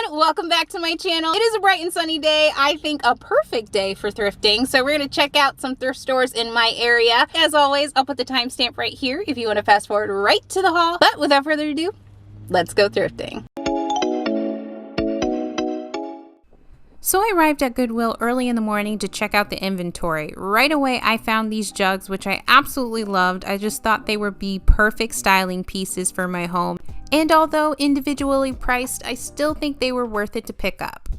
everyone, welcome back to my channel. It is a bright and sunny day. I think a perfect day for thrifting. So we're going to check out some thrift stores in my area. As always, I'll put the timestamp right here if you want to fast forward right to the haul. But without further ado, let's go thrifting. So I arrived at Goodwill early in the morning to check out the inventory. Right away, I found these jugs, which I absolutely loved. I just thought they would be perfect styling pieces for my home. And although individually priced, I still think they were worth it to pick up.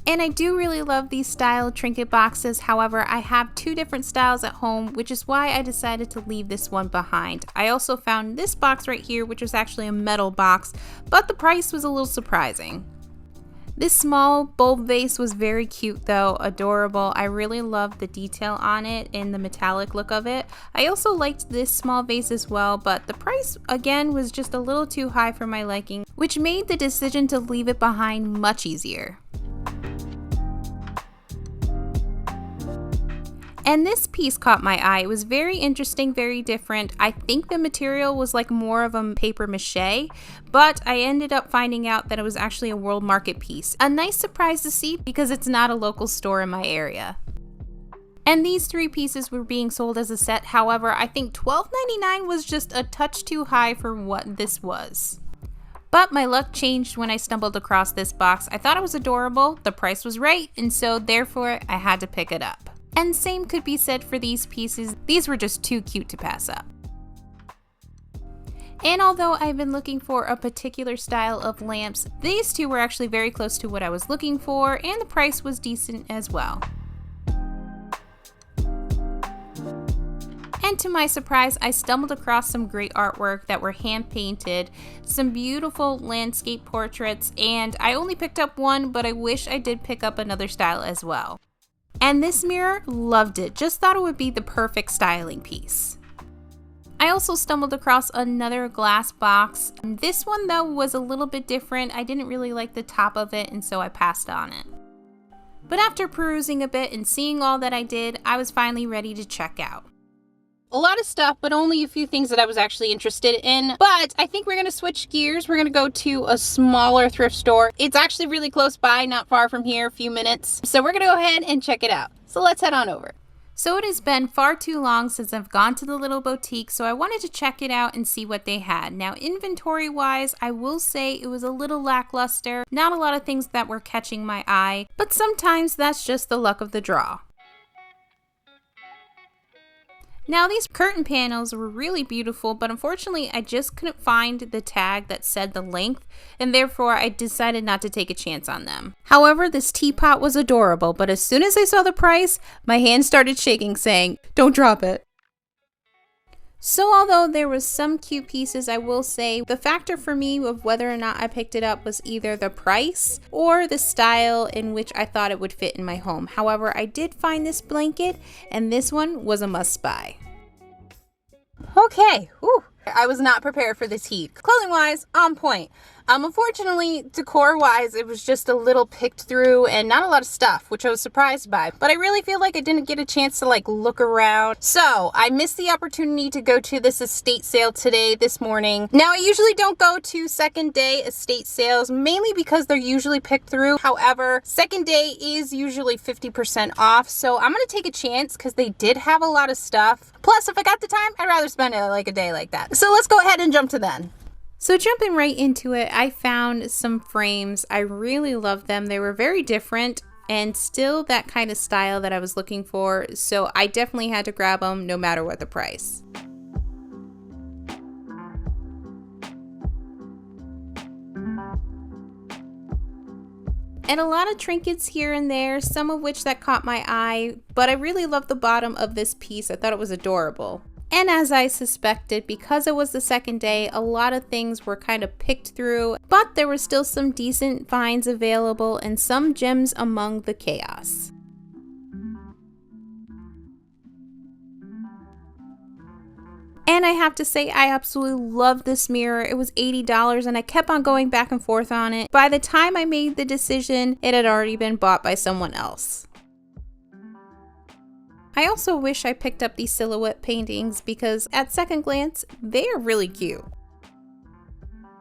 And I do really love these style trinket boxes. However, I have two different styles at home, which is why I decided to leave this one behind. I also found this box right here, which was actually a metal box, but the price was a little surprising. This small bulb vase was very cute though, adorable. I really loved the detail on it and the metallic look of it. I also liked this small vase as well, but the price again was just a little too high for my liking, which made the decision to leave it behind much easier. And this piece caught my eye. It was very interesting, very different. I think the material was like more of a paper mache, but I ended up finding out that it was actually a world market piece. A nice surprise to see because it's not a local store in my area. And these three pieces were being sold as a set. However, I think $12.99 was just a touch too high for what this was. But my luck changed when I stumbled across this box. I thought it was adorable, the price was right, and so therefore I had to pick it up. And same could be said for these pieces. These were just too cute to pass up. And although I've been looking for a particular style of lamps, these two were actually very close to what I was looking for, and the price was decent as well. And to my surprise, I stumbled across some great artwork that were hand painted, some beautiful landscape portraits, and I only picked up one, but I wish I did pick up another style as well. And this mirror, loved it. Just thought it would be the perfect styling piece. I also stumbled across another glass box. This one though was a little bit different. I didn't really like the top of it, and so I passed on it. But after perusing a bit and seeing all that I did, I was finally ready to check out. A lot of stuff, but only a few things that I was actually interested in. But I think we're going to switch gears. We're going to go to a smaller thrift store. It's actually really close by, not far from here, a few minutes. So we're going to go ahead and check it out. So let's head on over. So it has been far too long since I've gone to the little boutique, so I wanted to check it out and see what they had. Now, inventory-wise, I will say it was a little lackluster. Not a lot of things that were catching my eye, but sometimes that's just the luck of the draw. Now these curtain panels were really beautiful, but unfortunately I just couldn't find the tag that said the length, and therefore I decided not to take a chance on them. However, this teapot was adorable, but as soon as I saw the price, my hand started shaking saying, "Don't drop it." So although there was some cute pieces, I will say the factor for me of whether or not I picked it up was either the price or the style in which I thought it would fit in my home. However, I did find this blanket, and this one was a must buy. Okay, whew. I was not prepared for this heat. Clothing wise, on point. Unfortunately, decor wise, it was just a little picked through and not a lot of stuff, which I was surprised by. But I really feel like I didn't get a chance to look around. So I missed the opportunity to go to this estate sale this morning. Now I usually don't go to second day estate sales, mainly because they're usually picked through. However, second day is usually 50% off. So I'm gonna take a chance because they did have a lot of stuff. Plus, if I got the time, I'd rather spend a day like that. So let's go ahead and jump to then. So jumping right into it, I found some frames. I really loved them. They were very different and still that kind of style that I was looking for. So I definitely had to grab them no matter what the price. And a lot of trinkets here and there, some of which that caught my eye, but I really loved the bottom of this piece. I thought it was adorable. And as I suspected, because it was the second day, a lot of things were kind of picked through, but there were still some decent finds available and some gems among the chaos. And I have to say, I absolutely love this mirror. It was $80 and I kept on going back and forth on it. By the time I made the decision, it had already been bought by someone else. I also wish I picked up these silhouette paintings because at second glance, they are really cute.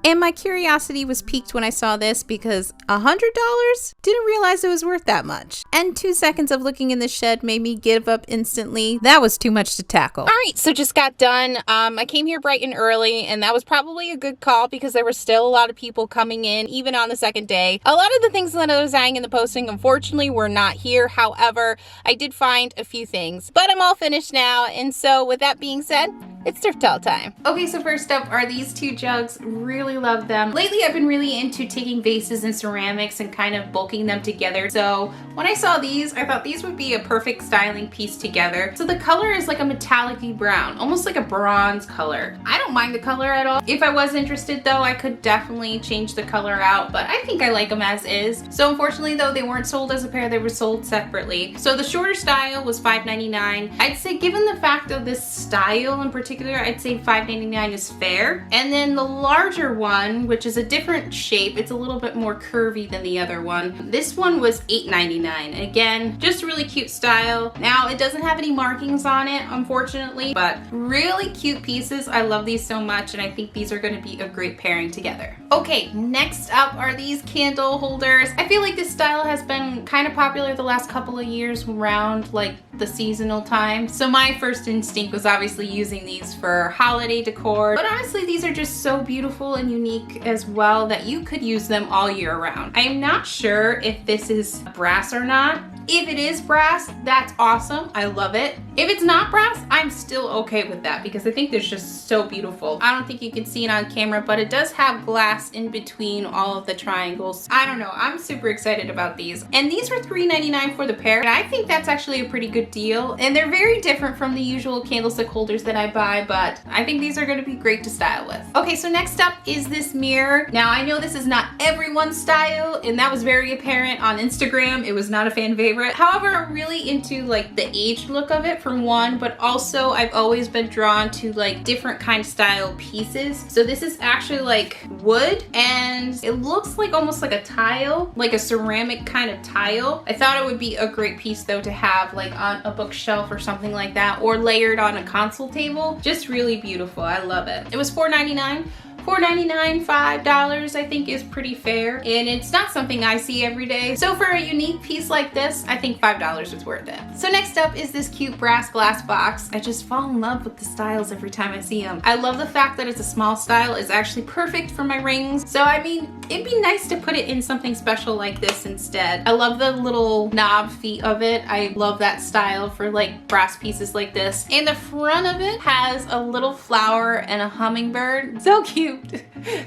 And my curiosity was piqued when I saw this because $100? Didn't realize it was worth that much. And 2 seconds of looking in the shed made me give up instantly. That was too much to tackle. All right, so just got done. I came here bright and early, and that was probably a good call because there were still a lot of people coming in, even on the second day. A lot of the things that I was eyeing in the posting, unfortunately, were not here. However, I did find a few things, but I'm all finished now. And so with that being said, it's thrift haul time. Okay, so first up are these 2 jugs. Really love them. Lately, I've been really into taking vases and ceramics and kind of bulking them together. So when I saw these, I thought these would be a perfect styling piece together. So the color is like a metallic-y brown, almost like a bronze color. I don't mind the color at all. If I was interested though, I could definitely change the color out, but I think I like them as is. So unfortunately though, they weren't sold as a pair, they were sold separately. So the shorter style was $5.99. I'd say given the fact of this style in particular, I'd say $5.99 is fair. And then the larger one, which is a different shape, it's a little bit more curvy than the other one. This one was $8.99. Again, just a really cute style. Now, it doesn't have any markings on it, unfortunately, but really cute pieces. I love these so much, and I think these are gonna be a great pairing together. Okay, next up are these candle holders. I feel like this style has been kind of popular the last couple of years around like the seasonal time. So my first instinct was obviously using these for holiday decor, but honestly these are just so beautiful and unique as well that you could use them all year round. I am not sure if this is brass or not. If it is brass, that's awesome. I love it. If it's not brass, I'm still okay with that because I think they're just so beautiful. I don't think you can see it on camera, but it does have glass in between all of the triangles. I don't know, I'm super excited about these. And these were $3.99 for the pair, and I think that's actually a pretty good deal. And they're very different from the usual candlestick holders that I buy, but I think these are gonna be great to style with. Okay, so next up is this mirror. Now I know this is not everyone's style, and that was very apparent on Instagram. It was not a fan favorite. However, I'm really into like the aged look of it for one, but also I've always been drawn to like different kind of style pieces. So this is actually like wood, and it looks like almost like a tile, like a ceramic kind of tile. I thought it would be a great piece though to have like on a bookshelf or something like that, or layered on a console table. Just really beautiful. I love it. It was $4.99. $4.99, $5 I think is pretty fair, and it's not something I see every day. So for a unique piece like this, I think $5 is worth it. So next up is this cute brass glass box. I just fall in love with the styles every time I see them. I love the fact that it's a small style. It's actually perfect for my rings. So I mean, it'd be nice to put it in something special like this instead. I love the little knob feet of it. I love that style for like brass pieces like this. And the front of it has a little flower and a hummingbird. So cute.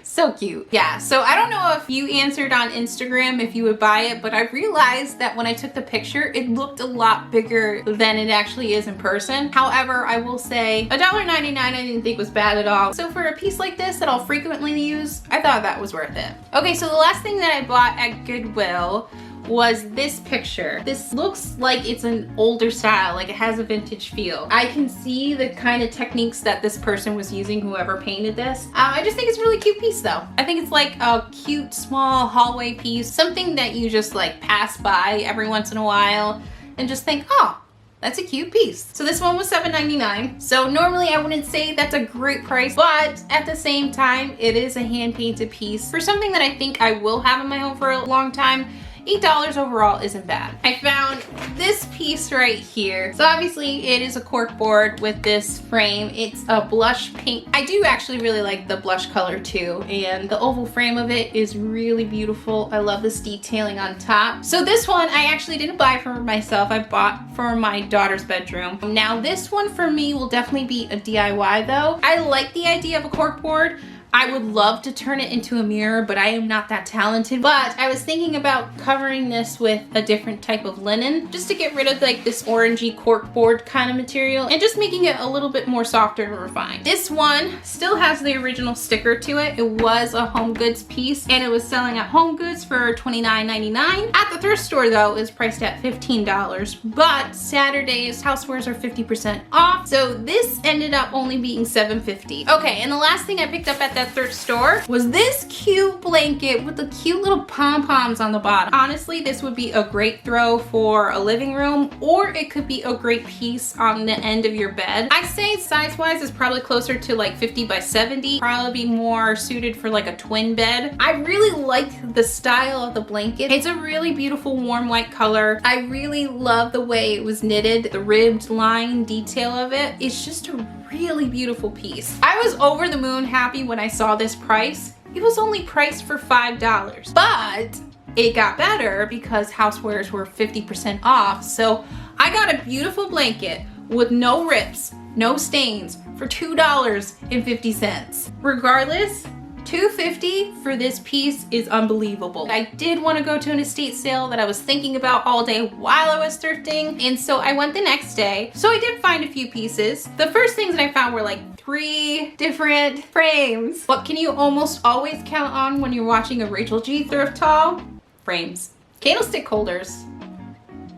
So cute. Yeah, so I don't know if you answered on Instagram if you would buy it, but I realized that when I took the picture, it looked a lot bigger than it actually is in person. However, I will say $1.99 I didn't think was bad at all. So for a piece like this that I'll frequently use, I thought that was worth it. Okay, so the last thing that I bought at Goodwill was this picture. This looks like it's an older style, like it has a vintage feel. I can see the kind of techniques that this person was using, whoever painted this. I just think it's a really cute piece though. I think it's like a cute small hallway piece, something that you just like pass by every once in a while and just think, oh, that's a cute piece. So this one was $7.99. So normally I wouldn't say that's a great price, but at the same time, it is a hand-painted piece. For something that I think I will have in my home for a long time, $8 overall isn't bad. I found this piece right here. So obviously it is a cork board with this frame. It's a blush pink. I do actually really like the blush color too, and the oval frame of it is really beautiful. I love this detailing on top. So this one I actually didn't buy for myself. I bought for my daughter's bedroom. Now this one for me will definitely be a DIY though. I like the idea of a cork board. I would love to turn it into a mirror, but I am not that talented. But I was thinking about covering this with a different type of linen just to get rid of like this orangey corkboard kind of material and just making it a little bit more softer and refined. This one still has the original sticker to it. It was a Home Goods piece and it was selling at Home Goods for $29.99. At the thrift store though, it's priced at $15, but Saturdays housewares are 50% off. So this ended up only being $7.50. Okay, and the last thing I picked up at that a thrift store was this cute blanket with the cute little pom-poms on the bottom. Honestly, this would be a great throw for a living room, or it could be a great piece on the end of your bed. I say size-wise is probably closer to like 50 by 70. Probably be more suited for like a twin bed. I really like the style of the blanket. It's a really beautiful warm white color. I really love the way it was knitted. The ribbed line detail of it. It's just a really beautiful piece. I was over the moon happy when I saw this price. It was only priced for $5, but it got better because housewares were 50% off. So I got a beautiful blanket with no rips, no stains for $2.50. Regardless, $2.50 for this piece is unbelievable. I did want to go to an estate sale that I was thinking about all day while I was thrifting, and so I went the next day. So I did find a few pieces. The first things that I found were like 3 different frames. What can you almost always count on when you're watching a Rachel G thrift haul? Frames. Candlestick holders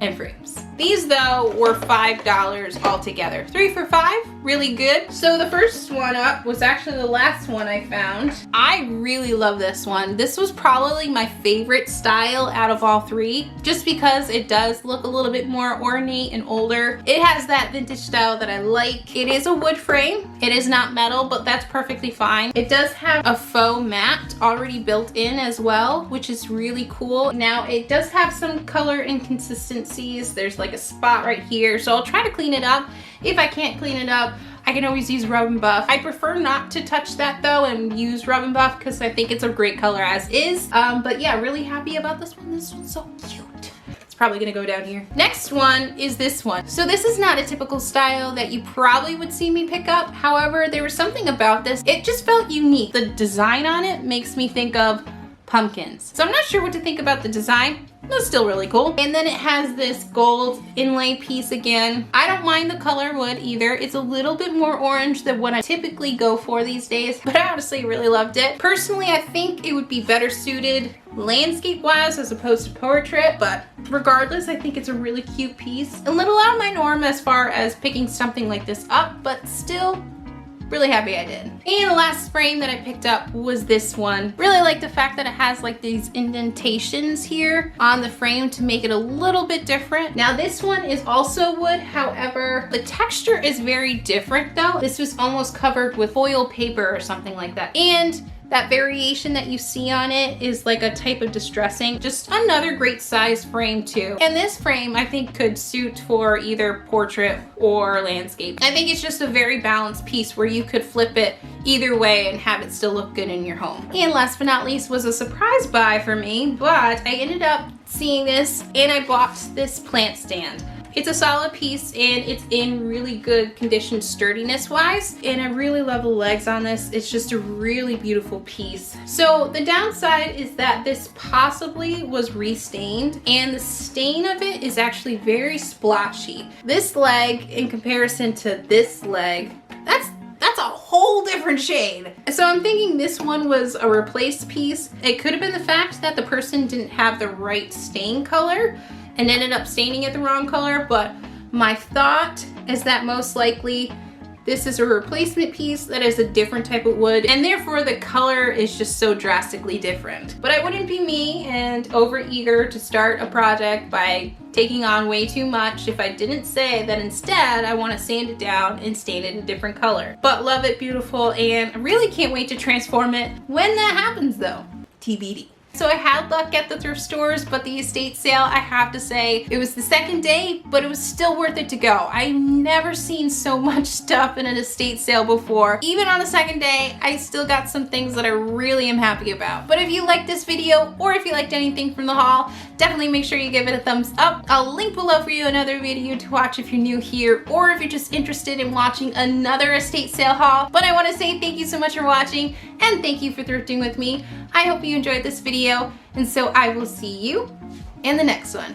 and frames. These though were $5 altogether. 3 for $5, really good. So the first one up was actually the last one I found. I really love this one. This was probably my favorite style out of all 3, just because it does look a little bit more ornate and older. It has that vintage style that I like. It is a wood frame. It is not metal, but that's perfectly fine. It does have a faux mat already built in as well, which is really cool. Now it does have some color inconsistencies. There's like a spot right here, so I'll try to clean it up. If I can't clean it up, I can always use Rub and Buff. I prefer not to touch that though and use Rub and Buff because I think it's a great color as is. But yeah, really happy about this one. This one's so cute. It's probably gonna go down here. Next one is this one. So this is not a typical style that you probably would see me pick up. However, there was something about this. It just felt unique. The design on it makes me think of pumpkins. So I'm not sure what to think about the design. That's still really cool. And then it has this gold inlay piece again. I don't mind the color wood either. It's a little bit more orange than what I typically go for these days, but I honestly really loved it. Personally, I think it would be better suited landscape-wise as opposed to portrait, but regardless, I think it's a really cute piece. A little out of my norm as far as picking something like this up, but still really happy I did. And the last frame that I picked up was this one. Really like the fact that it has like these indentations here on the frame to make it a little bit different. Now this one is also wood, however, the texture is very different though. This was almost covered with foil paper or something like that. And that variation that you see on it is like a type of distressing. Just another great size frame too. And this frame I think could suit for either portrait or landscape. I think it's just a very balanced piece where you could flip it either way and have it still look good in your home. And last but not least was a surprise buy for me, but I ended up seeing this and I bought this plant stand. It's a solid piece and it's in really good condition sturdiness wise, and I really love the legs on this. It's just a really beautiful piece. So the downside is that this possibly was restained, and the stain of it is actually very splotchy. This leg in comparison to this leg, that's a whole different shade. So I'm thinking this one was a replaced piece. It could have been the fact that the person didn't have the right stain color and ended up staining it the wrong color, but my thought is that most likely this is a replacement piece that is a different type of wood, and therefore the color is just so drastically different. But I wouldn't be me and overeager to start a project by taking on way too much if I didn't say that instead I want to sand it down and stain it a different color. But love it, beautiful, and I really can't wait to transform it when that happens though. TBD. So I had luck at the thrift stores, but the estate sale, I have to say, it was the second day, but it was still worth it to go. I've never seen so much stuff in an estate sale before. Even on the second day, I still got some things that I really am happy about. But if you liked this video, or if you liked anything from the haul, definitely make sure you give it a thumbs up. I'll link below for you another video to watch if you're new here, or if you're just interested in watching another estate sale haul. But I want to say thank you so much for watching, and thank you for thrifting with me. I hope you enjoyed this video, and so I will see you in the next one.